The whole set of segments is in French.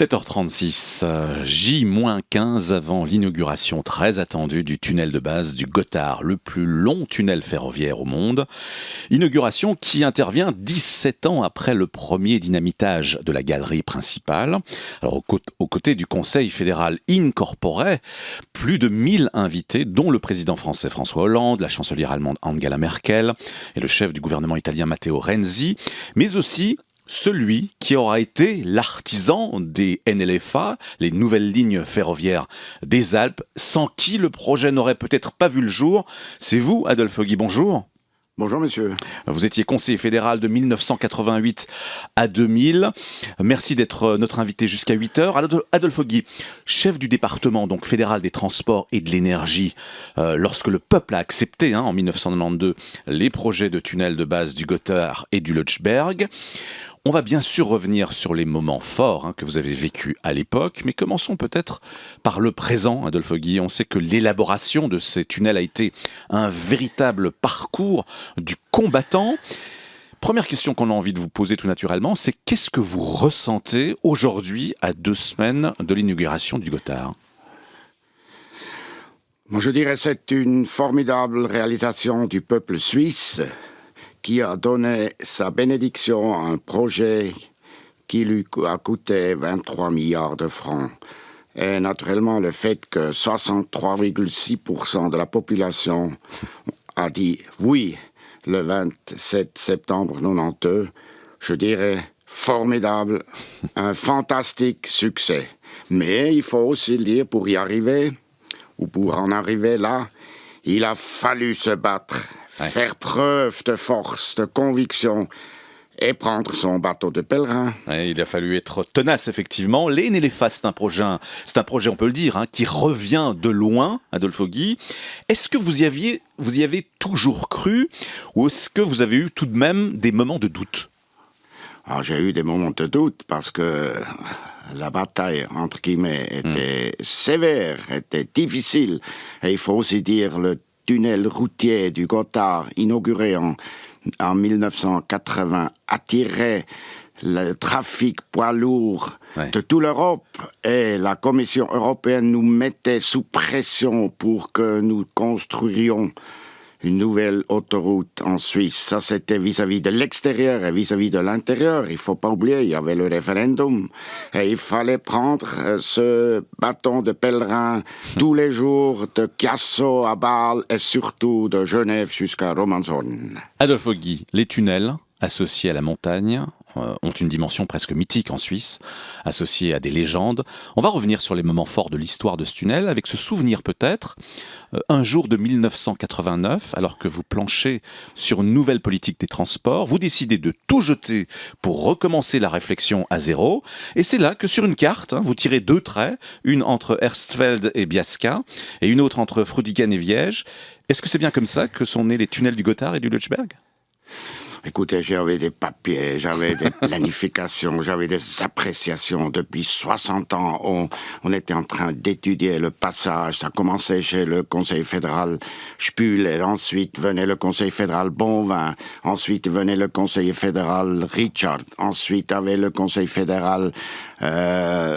7h36, J-15 avant l'inauguration très attendue du tunnel de base du Gothard, le plus long tunnel ferroviaire au monde. Inauguration qui intervient 17 ans après le premier dynamitage de la galerie principale. Alors aux côtés du Conseil fédéral in corpore, plus de 1000 invités, dont le président français François Hollande, la chancelière allemande Angela Merkel et le chef du gouvernement italien Matteo Renzi, mais aussi celui qui aura été l'artisan des NLFA, les nouvelles lignes ferroviaires des Alpes, sans qui le projet n'aurait peut-être pas vu le jour. C'est vous, Adolphe Guy, bonjour. Bonjour monsieur. Vous étiez conseiller fédéral de 1988 à 2000. Merci d'être notre invité jusqu'à 8h. Adolphe Guy, chef du département donc fédéral des transports et de l'énergie, lorsque le peuple a accepté en 1992 les projets de tunnel de base du Gothard et du Lötschberg. On va bien sûr revenir sur les moments forts que vous avez vécus à l'époque, mais commençons peut-être par le présent, Adolphe Guy. On sait que l'élaboration de ces tunnels a été un véritable parcours du combattant. Première question qu'on a envie de vous poser tout naturellement, c'est qu'est-ce que vous ressentez aujourd'hui à 2 semaines de l'inauguration du Gothard ? Moi je dirais que c'est une formidable réalisation du peuple suisse qui a donné sa bénédiction à un projet qui lui a coûté 23 milliards de francs. Et naturellement, le fait que 63,6% de la population a dit oui le 27 septembre 92, je dirais formidable, un fantastique succès. Mais il faut aussi le dire, pour y arriver, ou pour en arriver là, il a fallu se battre. Faire preuve de force, de conviction et prendre son bateau de pèlerin. Il a fallu être tenace, effectivement. Les NLFA, c'est un projet, on peut le dire, qui revient de loin, Adolphe Guy. Est-ce que vous y avez toujours cru ou est-ce que vous avez eu tout de même des moments de doute ? Alors, j'ai eu des moments de doute parce que la bataille, entre guillemets, était sévère, était difficile. Et il faut aussi dire le tunnel routier du Gothard, inauguré en 1980, attirait le trafic poids lourd de toute l'Europe. Et la Commission européenne nous mettait sous pression pour que nous construirions une nouvelle autoroute en Suisse. Ça, c'était vis-à-vis de l'extérieur et vis-à-vis de l'intérieur. Il ne faut pas oublier, il y avait le référendum. Et il fallait prendre ce bâton de pèlerin tous les jours de Chiasso à Bâle et surtout de Genève jusqu'à Romanshorn. Adolphe Guy, les tunnels associés à la montagne ont une dimension presque mythique en Suisse, associés à des légendes. On va revenir sur les moments forts de l'histoire de ce tunnel, avec ce souvenir peut-être, un jour de 1989, alors que vous planchez sur une nouvelle politique des transports, vous décidez de tout jeter pour recommencer la réflexion à zéro, et c'est là que sur une carte, vous tirez 2 traits, une entre Erstfeld et Biasca, et une autre entre Frutigen et Viège. Est-ce que c'est bien comme ça que sont nés les tunnels du Gothard et du Lötschberg ? Écoutez, j'avais des papiers, j'avais des planifications, j'avais des appréciations. Depuis 60 ans, on était en train d'étudier le passage. Ça commençait chez le Conseil fédéral Spüler, ensuite venait le Conseil fédéral Bonvin, ensuite venait le Conseil fédéral Richard, ensuite avait le Conseil fédéral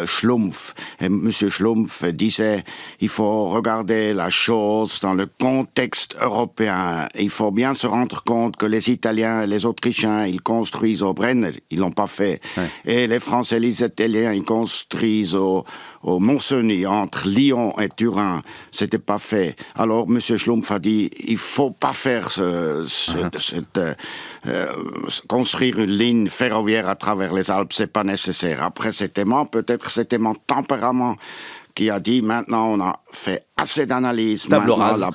Schlumpf. Et M. Schlumpf disait, il faut regarder la chose dans le contexte européen. Il faut bien se rendre compte que les Italiens et les Autrichiens, ils construisent au Brenner, ils l'ont pas fait. Ouais. Et les Français et les Italiens, ils construisent au Mont-Cenis, entre Lyon et Turin. C'était pas fait. Alors, M. Schlumpf a dit, il faut pas faire construire une ligne ferroviaire à travers les Alpes, c'est pas nécessaire. Après, peut-être c'était mon tempérament qui a dit, maintenant on a fait assez d'analyse. Table rase.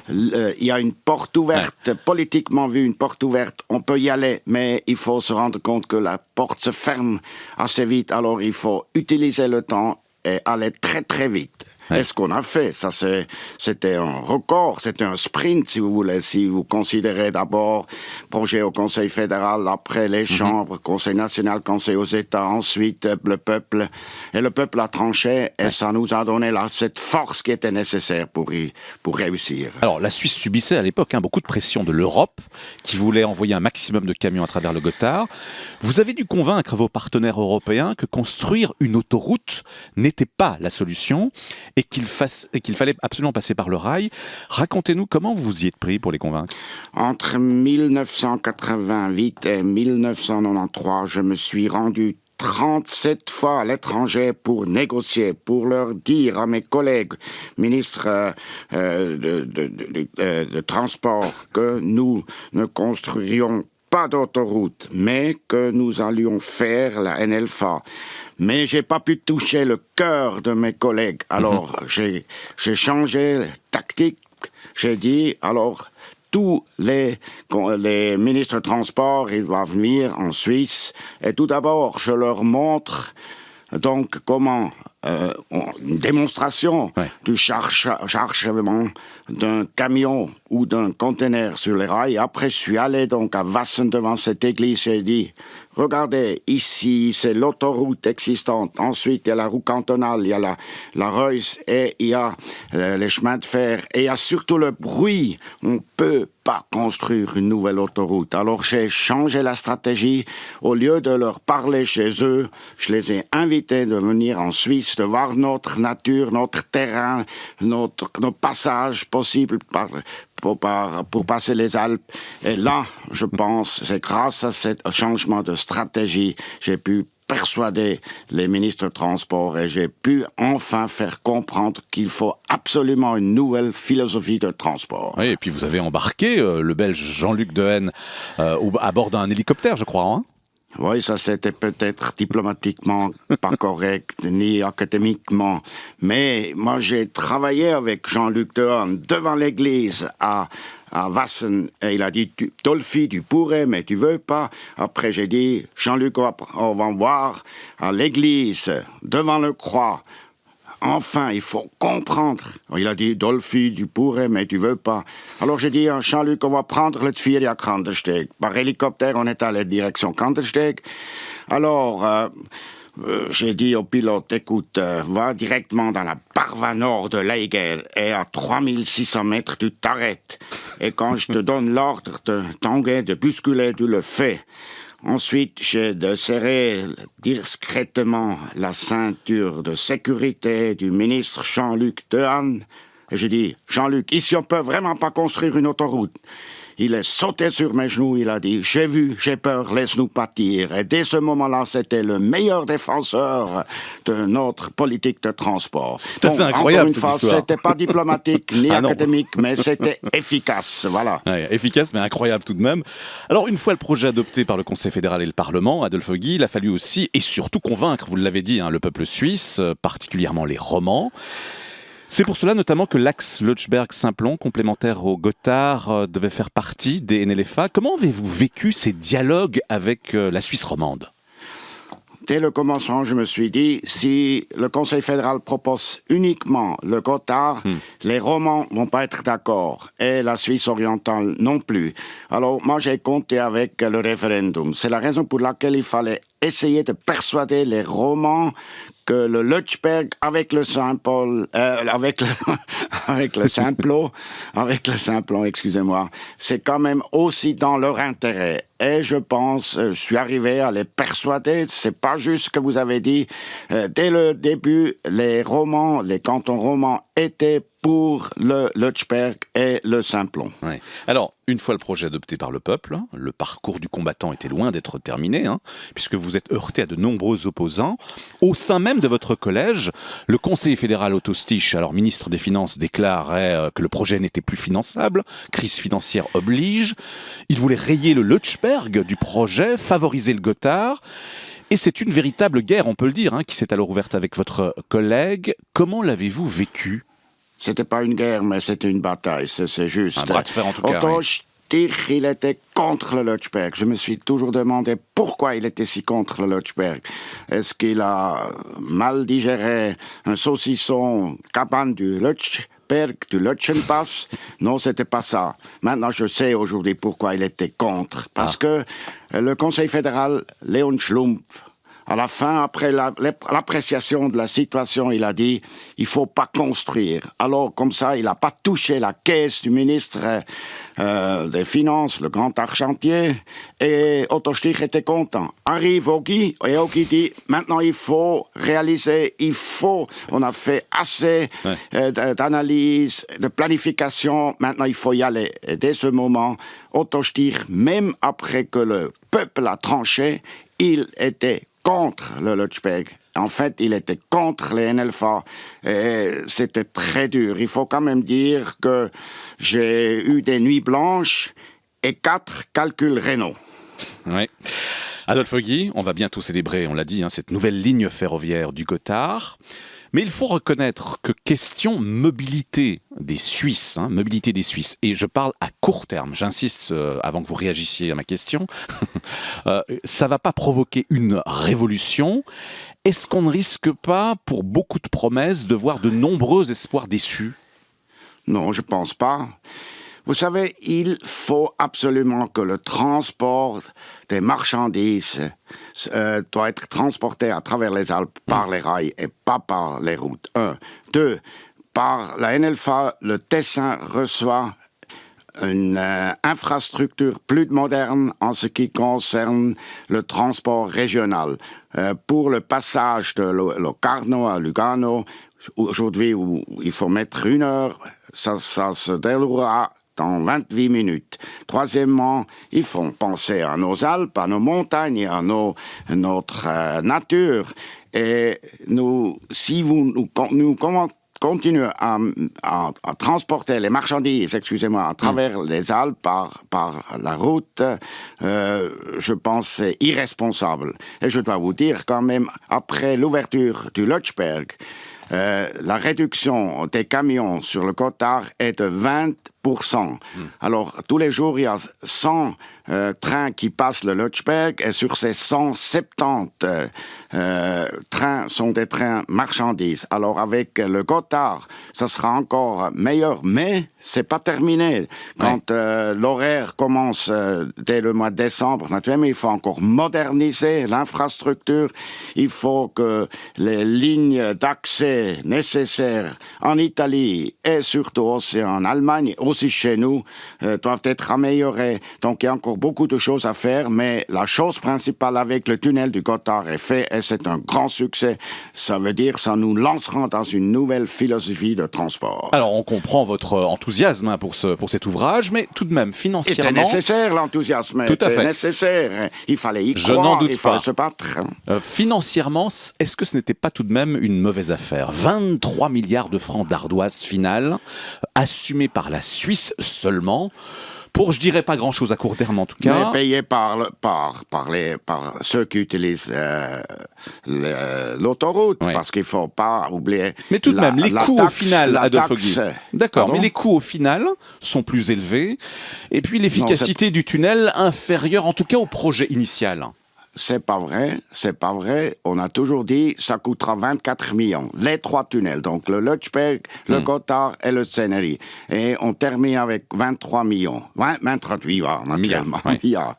Il y a une porte ouverte, politiquement vu, une porte ouverte, on peut y aller, mais il faut se rendre compte que la porte se ferme assez vite, alors il faut utiliser le temps et aller très très vite. Et ce qu'on a fait, c'était un record, c'était un sprint, si vous voulez, si vous considérez d'abord projet au Conseil fédéral, après les chambres, Conseil national, Conseil aux États, ensuite le peuple. Et le peuple a tranché et ça nous a donné là cette force qui était nécessaire pour réussir. Alors, la Suisse subissait à l'époque beaucoup de pression de l'Europe, qui voulait envoyer un maximum de camions à travers le Gothard. Vous avez dû convaincre vos partenaires européens que construire une autoroute n'était pas la solution et qu'il fallait absolument passer par le rail. Racontez-nous comment vous y êtes pris pour les convaincre. Entre 1988 et 1993, je me suis rendu 37 fois à l'étranger pour négocier, pour leur dire à mes collègues ministres de transport que nous ne construirions pas d'autoroute, mais que nous allions faire la NLFA. Mais j'ai pas pu toucher le cœur de mes collègues. Alors, j'ai changé la tactique. J'ai dit, alors, tous les ministres de transport, ils doivent venir en Suisse. Et tout d'abord, je leur montre donc comment une démonstration du chargement d'un camion ou d'un conteneur sur les rails. Après, je suis allé donc à Wassen devant cette église. J'ai dit, regardez, ici, c'est l'autoroute existante. Ensuite, il y a la route cantonale, il y a la Reuss et il y a les chemins de fer. Et il y a surtout le bruit. On peut pas construire une nouvelle autoroute. Alors, j'ai changé la stratégie. Au lieu de leur parler chez eux, je les ai invités de venir en Suisse, de voir notre nature, notre terrain, nos passages possibles pour passer les Alpes. Et là, je pense, c'est grâce à ce changement de stratégie, j'ai pu persuader les ministres de transport et j'ai pu enfin faire comprendre qu'il faut absolument une nouvelle philosophie de transport. Oui, et puis vous avez embarqué le Belge Jean-Luc Dehaene à bord d'un hélicoptère, je crois, hein ? Oui, ça c'était peut-être diplomatiquement pas correct, ni académiquement. Mais moi j'ai travaillé avec Jean-Luc Dehaene devant l'église à Wassen, et il a dit, Dolphy, tu pourrais, mais tu veux pas. Après j'ai dit, Jean-Luc, on va voir à l'église, devant le croix. Enfin, il faut comprendre. Il a dit, Dolphy, tu pourrais, mais tu veux pas. Alors j'ai dit, Jean-Luc, on va prendre le Tvier à Kandersteg. Par hélicoptère, on est allé direction Kandersteg. Alors, j'ai dit au pilote, écoute, va directement dans la paroi nord de l'Eigel et à 3600 mètres, tu t'arrêtes. Et quand je te donne l'ordre de tanguer, de bousculer, tu le fais. Ensuite, j'ai de serrer discrètement la ceinture de sécurité du ministre Jean-Luc Dehaene. Et j'ai dit, Jean-Luc, ici on peut vraiment pas construire une autoroute. Il est sauté sur mes genoux, il a dit, j'ai vu, j'ai peur, laisse-nous partir. Et dès ce moment-là, c'était le meilleur défenseur de notre politique de transport. C'est assez incroyable, cette histoire. C'était pas diplomatique ni académique, mais c'était efficace, voilà. Ouais, efficace, mais incroyable tout de même. Alors, une fois le projet adopté par le Conseil fédéral et le Parlement, Adolphe Guy, il a fallu aussi, et surtout convaincre, vous l'avez dit, le peuple suisse, particulièrement les romans. C'est pour cela notamment que l'axe Lötschberg-Simplon, complémentaire au Gothard, devait faire partie des NLFA. Comment avez-vous vécu ces dialogues avec la Suisse romande ? Dès le commencement, je me suis dit, si le Conseil fédéral propose uniquement le Gothard, les Romans vont pas être d'accord, et la Suisse orientale non plus. Alors, moi, j'ai compté avec le référendum. C'est la raison pour laquelle il fallait essayer de persuader les Romans que le Lötschberg avec le Saint-Paul, avec le Simplon, excusez-moi, c'est quand même aussi dans leur intérêt. Et je pense, je suis arrivé à les persuader. C'est pas juste ce que vous avez dit. Dès le début, les cantons romans étaient pour le Lötschberg et le Simplon. Ouais. Alors, une fois le projet adopté par le peuple, le parcours du combattant était loin d'être terminé, puisque vous êtes heurté à de nombreux opposants. Au sein même de votre collège, le conseiller fédéral Otto Stich, alors ministre des Finances, déclarait que le projet n'était plus finançable, crise financière oblige. Il voulait rayer le Lötschberg du projet, favoriser le Gothard. Et c'est une véritable guerre, on peut le dire, qui s'est alors ouverte avec votre collègue. Comment l'avez-vous vécu ? C'était pas une guerre, mais c'était une bataille, c'est juste. Un bras de fer en tout cas. Otto dire qu'il était contre le Lötschberg. Je me suis toujours demandé pourquoi il était si contre le Lötschberg. Est-ce qu'il a mal digéré un saucisson cabane du Lötschberg, du Lötschenpass? Non, c'était pas ça. Maintenant, je sais aujourd'hui pourquoi il était contre. Parce que le Conseil fédéral, Léon Schlumpf, à la fin, après l'appréciation de la situation, il a dit « il faut pas construire ». Alors, comme ça, il n'a pas touché la caisse du ministre des Finances, le grand argentier, et Otto Stich était content. Arrive Ogi, et Ogi dit « maintenant, il faut réaliser, on a fait assez d'analyse, de planification, maintenant, il faut y aller ». Et dès ce moment, Otto Stich, même après que le peuple a tranché, il était contre le Lötschberg. En fait, il était contre les NLFA. Et c'était très dur. Il faut quand même dire que j'ai eu des nuits blanches et 4 calculs rénaux. Oui. Adolphe Guy, on va bientôt célébrer, on l'a dit, cette nouvelle ligne ferroviaire du Gothard. Mais il faut reconnaître que question mobilité des Suisses, et je parle à court terme, j'insiste avant que vous réagissiez à ma question, ça ne va pas provoquer une révolution. Est-ce qu'on ne risque pas, pour beaucoup de promesses, de voir de nombreux espoirs déçus ? Non, je ne pense pas. Vous savez, il faut absolument que le transport des marchandises doit être transporté à travers les Alpes par les rails et pas par les routes. 1. 2. Par la NLFA, le Tessin reçoit une infrastructure plus moderne en ce qui concerne le transport régional. Pour le passage de Locarno à Lugano, aujourd'hui, où il faut mettre 1 heure, ça se déroulera dans 28 minutes. Troisièmement, il faut penser à nos Alpes, à nos montagnes, à notre nature. Et si nous continuons à transporter les marchandises, à travers les Alpes par la route, je pense que c'est irresponsable. Et je dois vous dire quand même, après l'ouverture du Lötschberg, la réduction des camions sur le Gothard est de 20%. Alors, tous les jours, il y a 100 trains qui passent le Lötschberg, et sur ces 170 trains sont des trains marchandises. Alors, avec le Gothard, ça sera encore meilleur, mais c'est pas terminé. Quand l'horaire commence dès le mois de décembre, naturellement, il faut encore moderniser l'infrastructure. Il faut que les lignes d'accès nécessaires en Italie et surtout aussi en Allemagne, aussi chez nous, doivent être améliorées. Donc, il y a encore beaucoup de choses à faire, mais la chose principale avec le tunnel du Gothard est fait et c'est un grand succès. Ça veut dire que ça nous lancera dans une nouvelle philosophie de transport. Alors, on comprend votre enthousiasme pour cet ouvrage, mais tout de même, financièrement... C'était nécessaire, l'enthousiasme. Tout à fait. Nécessaire. Il fallait y Je croire, n'en doute il fallait pas. se battre. Financièrement, est-ce que ce n'était pas tout de même une mauvaise affaire ? 23 milliards de francs d'ardoise finale, assumés par la Suisse seulement, pour, je dirais, pas grand-chose à court terme en tout cas. Mais payé par ceux qui utilisent l'autoroute, parce qu'il ne faut pas oublier... Mais tout de même, les coûts au final, Adolphe Guy. D'accord, mais les coûts au final sont plus élevés, et puis l'efficacité du tunnel inférieure, en tout cas au projet initial. C'est pas vrai. On a toujours dit ça coûtera 24 millions. Les 3 tunnels, donc le Lötschberg, le Gothard et le Senneri. Et on termine avec 23 millions. 23 milliards, naturellement. Il y a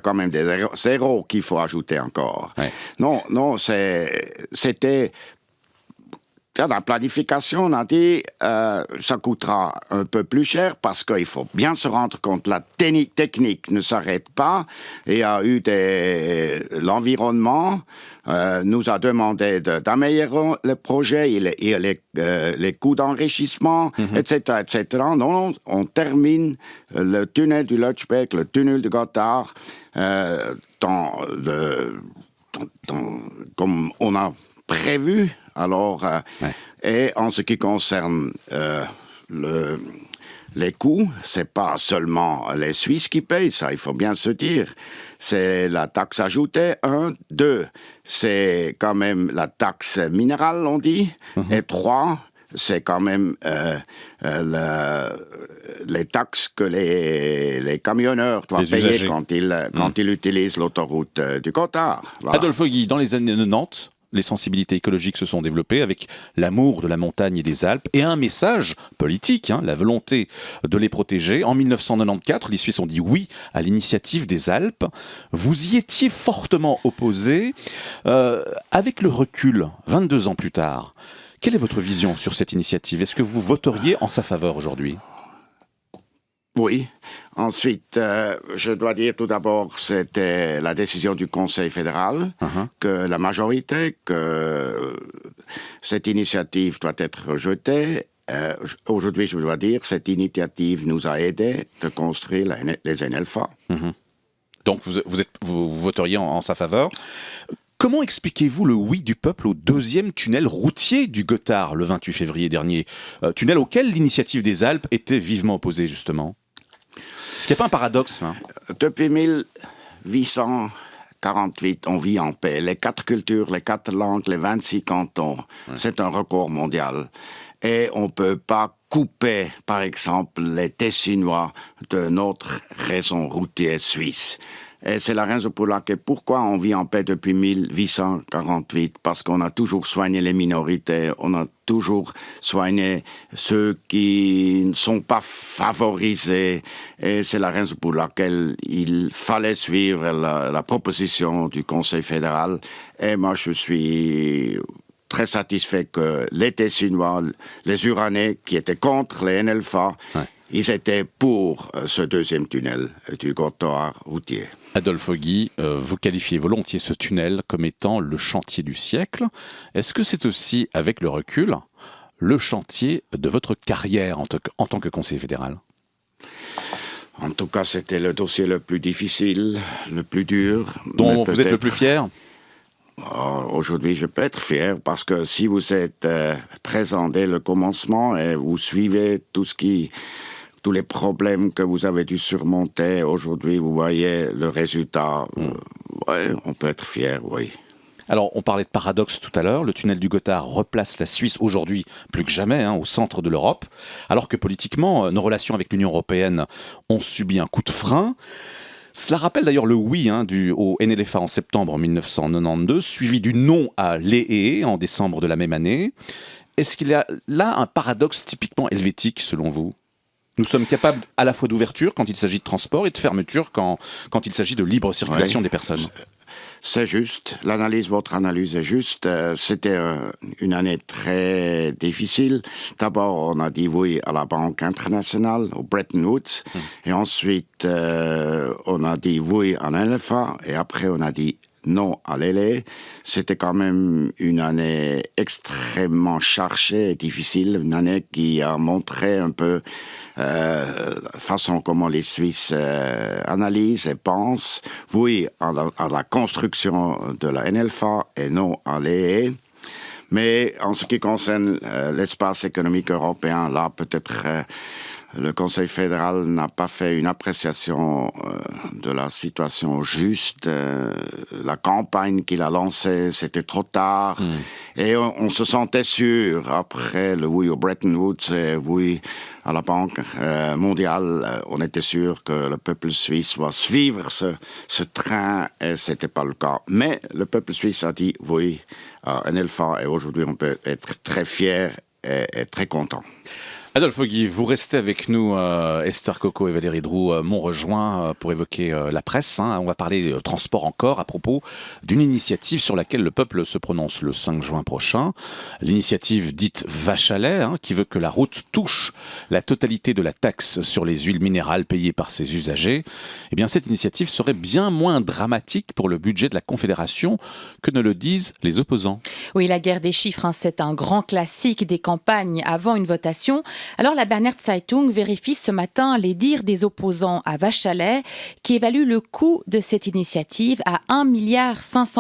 quand même des zéros qu'il faut ajouter encore. Non, c'était... Dans la planification, on a dit ça coûtera un peu plus cher parce qu'il faut bien se rendre compte la technique ne s'arrête pas. Il y a eu l'environnement nous a demandé d'améliorer le projet, les coûts d'enrichissement, etc., etc. Non, on termine le tunnel du Lötschberg, le tunnel du Gothard, comme on a prévu. Alors, et en ce qui concerne les coûts, c'est pas seulement les Suisses qui payent, ça il faut bien se dire. C'est la taxe ajoutée, 1. 2, c'est quand même la taxe minérale, on dit. Et 3, c'est quand même les taxes que les camionneurs doivent payer quand ils utilisent l'autoroute du Gothard. Voilà. Adolphe Guy, dans les années 90, les sensibilités écologiques se sont développées avec l'amour de la montagne et des Alpes et un message politique, la volonté de les protéger. En 1994, les Suisses ont dit oui à l'initiative des Alpes. Vous y étiez fortement opposé. Avec le recul, 22 ans plus tard, quelle est votre vision sur cette initiative? Est-ce que vous voteriez en sa faveur aujourd'hui? Oui. Ensuite, je dois dire tout d'abord, c'était la décision du Conseil fédéral, que la majorité, que cette initiative doit être rejetée. Aujourd'hui, je dois dire, cette initiative nous a aidés de construire les NLFA. Donc, vous voteriez en sa faveur. Comment expliquez-vous le oui du peuple au deuxième tunnel routier du Gothard le 28 février dernier? Tunnel auquel l'initiative des Alpes était vivement opposée, justement. Est-ce qu'il n'y a pas un paradoxe là? Depuis 1848, on vit en paix. Les 4 cultures, les 4 langues, les 26 cantons, c'est un record mondial. Et on ne peut pas couper, par exemple, les Tessinois de notre réseau routier suisse. Et c'est la raison pour laquelle, pourquoi on vit en paix depuis 1848, parce qu'on a toujours soigné les minorités, on a toujours soigné ceux qui ne sont pas favorisés, et c'est la raison pour laquelle il fallait suivre la proposition du Conseil fédéral. Et moi, je suis très satisfait que les Tessinois, les Uranais, qui étaient contre les NLFA, ils étaient pour ce deuxième tunnel du Gothard routier. Adolphe Guy, vous qualifiez volontiers ce tunnel comme étant le chantier du siècle. Est-ce que c'est aussi, avec le recul, le chantier de votre carrière en tant que conseiller fédéral? En tout cas, c'était le dossier le plus difficile, le plus dur. Dont vous êtes le plus fier? Aujourd'hui, je peux être fier parce que si vous êtes présent dès le commencement et vous suivez tous les problèmes que vous avez dû surmonter, aujourd'hui, vous voyez le résultat. Ouais, on peut être fier, oui. Alors, on parlait de paradoxe tout à l'heure. Le tunnel du Gothard replace la Suisse aujourd'hui, plus que jamais, au centre de l'Europe, alors que politiquement, nos relations avec l'Union européenne ont subi un coup de frein. Cela rappelle d'ailleurs le oui au NLFA en septembre 1992, suivi du non à l'EE en décembre de la même année. Est-ce qu'il y a là un paradoxe typiquement helvétique, selon vous? Nous sommes capables à la fois d'ouverture quand il s'agit de transport et de fermeture quand il s'agit de libre circulation des personnes. C'est juste, votre analyse est juste. C'était une année très difficile. D'abord, on a dit oui à la Banque internationale, au Bretton Woods, et ensuite, on a dit oui à NLFA, et après, on a dit non à l'ELE. C'était quand même une année extrêmement chargée et difficile, une année qui a montré un peu la façon comment les Suisses analysent et pensent. Oui à la construction de la NLFA et non à l'EE. Mais en ce qui concerne l'espace économique européen, là, peut-être le Conseil fédéral n'a pas fait une appréciation de la situation juste. La campagne qu'il a lancée, c'était trop tard. Et on se sentait sûr, après le oui au Bretton Woods et oui à la Banque mondiale, on était sûr que le peuple suisse va suivre ce train, et ce n'était pas le cas. Mais le peuple suisse a dit oui à NLFA, et aujourd'hui on peut être très fier et très content. Adolphe Guy, vous restez avec nous, Esther Coco et Valérie Droux m'ont rejoint pour évoquer la presse. On va parler transport encore à propos d'une initiative sur laquelle le peuple se prononce le 5 juin prochain. L'initiative dite Vache à lait, qui veut que la route touche la totalité de la taxe sur les huiles minérales payées par ses usagers. Eh bien, cette initiative serait bien moins dramatique pour le budget de la Confédération que ne le disent les opposants. Oui, la guerre des chiffres, c'est un grand classique des campagnes avant une votation. Alors la Berner Zeitung vérifie ce matin les dires des opposants à Wachalet qui évaluent le coût de cette initiative à 1,5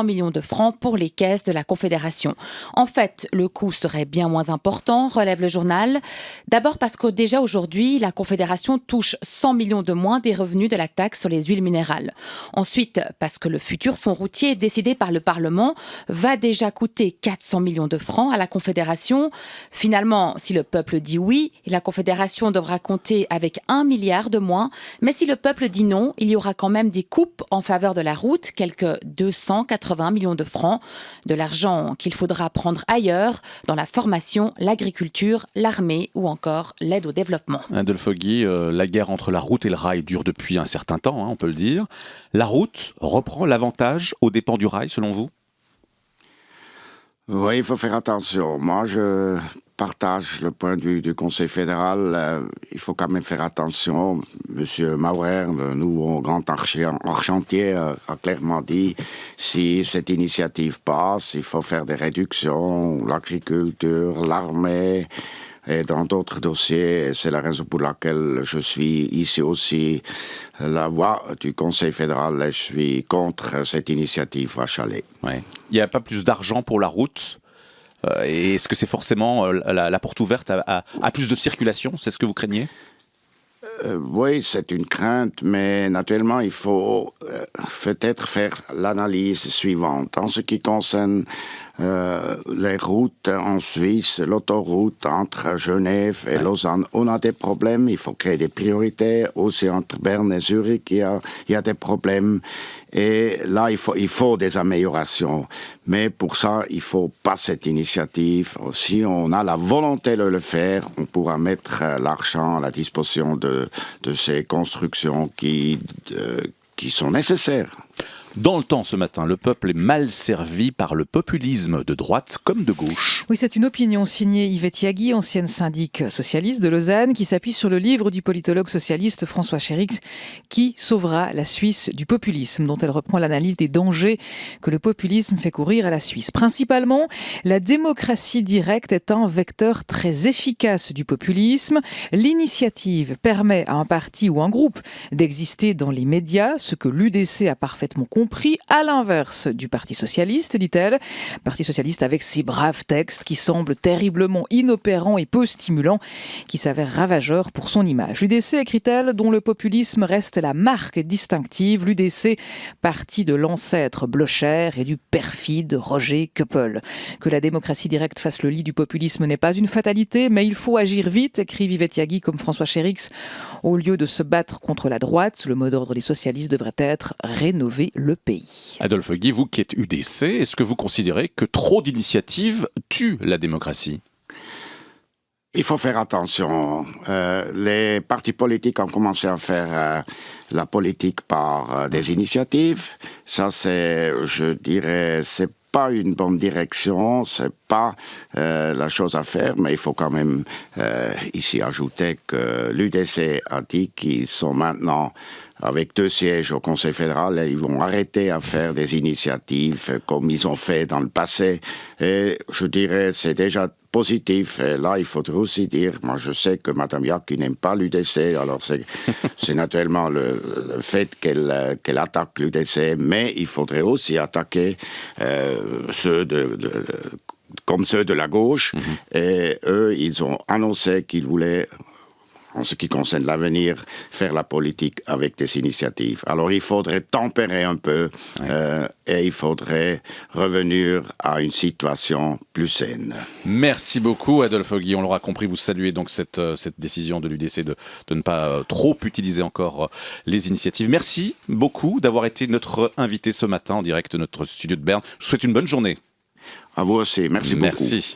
milliard de francs pour les caisses de la Confédération. En fait, le coût serait bien moins important, relève le journal. D'abord parce que déjà aujourd'hui, la Confédération touche 100 millions de moins des revenus de la taxe sur les huiles minérales. Ensuite, parce que le futur fonds routier décidé par le Parlement va déjà coûter 400 millions de francs à la Confédération. Finalement, si le peuple dit oui, la Confédération devra compter avec 1 milliard de moins. Mais si le peuple dit non, il y aura quand même des coupes en faveur de la route, quelques 280 millions de francs. De l'argent qu'il faudra prendre ailleurs, dans la formation, l'agriculture, l'armée ou encore l'aide au développement. Adolphe Guy, la guerre entre la route et le rail dure depuis un certain temps, on peut le dire. La route reprend l'avantage aux dépens du rail, selon vous ? Oui, il faut faire attention. Moi, je partage le point de vue du Conseil fédéral. Il faut quand même faire attention. Monsieur Maurer, le nouveau grand argentier, a clairement dit si cette initiative passe, il faut faire des réductions, l'agriculture, l'armée. Et dans d'autres dossiers, c'est la raison pour laquelle je suis ici aussi la voix du Conseil fédéral et je suis contre cette initiative Wachalet. Ouais. Il n'y a pas plus d'argent pour la route et est-ce que c'est forcément la porte ouverte à plus de circulation ? C'est ce que vous craignez ? Oui, c'est une crainte, mais naturellement, il faut peut-être faire l'analyse suivante. En ce qui concerne les routes en Suisse, l'autoroute entre Genève et Lausanne, on a des problèmes. Il faut créer des priorités. Aussi entre Berne et Zurich, il y a des problèmes. Et là, il faut des améliorations. Mais pour ça, il faut pas cette initiative. Si on a la volonté de le faire, on pourra mettre l'argent à la disposition de ces constructions qui sont nécessaires. Dans le temps ce matin, le peuple est mal servi par le populisme de droite comme de gauche. Oui, c'est une opinion signée Yvette Yagui, ancienne syndic socialiste de Lausanne, qui s'appuie sur le livre du politologue socialiste François Chérix, Qui sauvera la Suisse du populisme, dont elle reprend l'analyse des dangers que le populisme fait courir à la Suisse. Principalement, la démocratie directe est un vecteur très efficace du populisme. L'initiative permet à un parti ou un groupe d'exister dans les médias, ce que l'UDC a parfaitement compris, à l'inverse du Parti socialiste, dit-elle. Parti socialiste avec ses braves textes qui semblent terriblement inopérants et peu stimulants, qui s'avèrent ravageurs pour son image. L'UDC, écrit-elle, dont le populisme reste la marque distinctive. L'UDC, parti de l'ancêtre Blocher et du perfide Roger Koppel. Que la démocratie directe fasse le lit du populisme n'est pas une fatalité, mais il faut agir vite, écrit Yvette Yagui comme François Chérix. Au lieu de se battre contre la droite, le mot d'ordre des socialistes devrait être rénover le pays. Adolphe Guy, vous qui êtes UDC, est-ce que vous considérez que trop d'initiatives tuent la démocratie ? Il faut faire attention. Les partis politiques ont commencé à faire la politique par des initiatives. Ça, je dirais, c'est pas une bonne direction, c'est pas la chose à faire, mais il faut quand même ici ajouter que l'UDC a dit qu'ils sont maintenant avec 2 sièges au Conseil fédéral, et ils vont arrêter à faire des initiatives comme ils ont fait dans le passé. Et je dirais, c'est déjà positif. Et là, il faudrait aussi dire, moi je sais que Mme Yagui n'aime pas l'UDC, alors c'est naturellement le fait qu'elle attaque l'UDC, mais il faudrait aussi attaquer ceux comme ceux de la gauche. Et eux, ils ont annoncé qu'ils voulaient, en ce qui concerne l'avenir, faire la politique avec des initiatives. Alors il faudrait tempérer un peu et il faudrait revenir à une situation plus saine. Merci beaucoup Adolphe Guy. On l'aura compris, vous saluez donc cette décision de l'UDC de ne pas trop utiliser encore les initiatives. Merci beaucoup d'avoir été notre invité ce matin en direct de notre studio de Berne. Je vous souhaite une bonne journée. À vous aussi, merci beaucoup. Merci.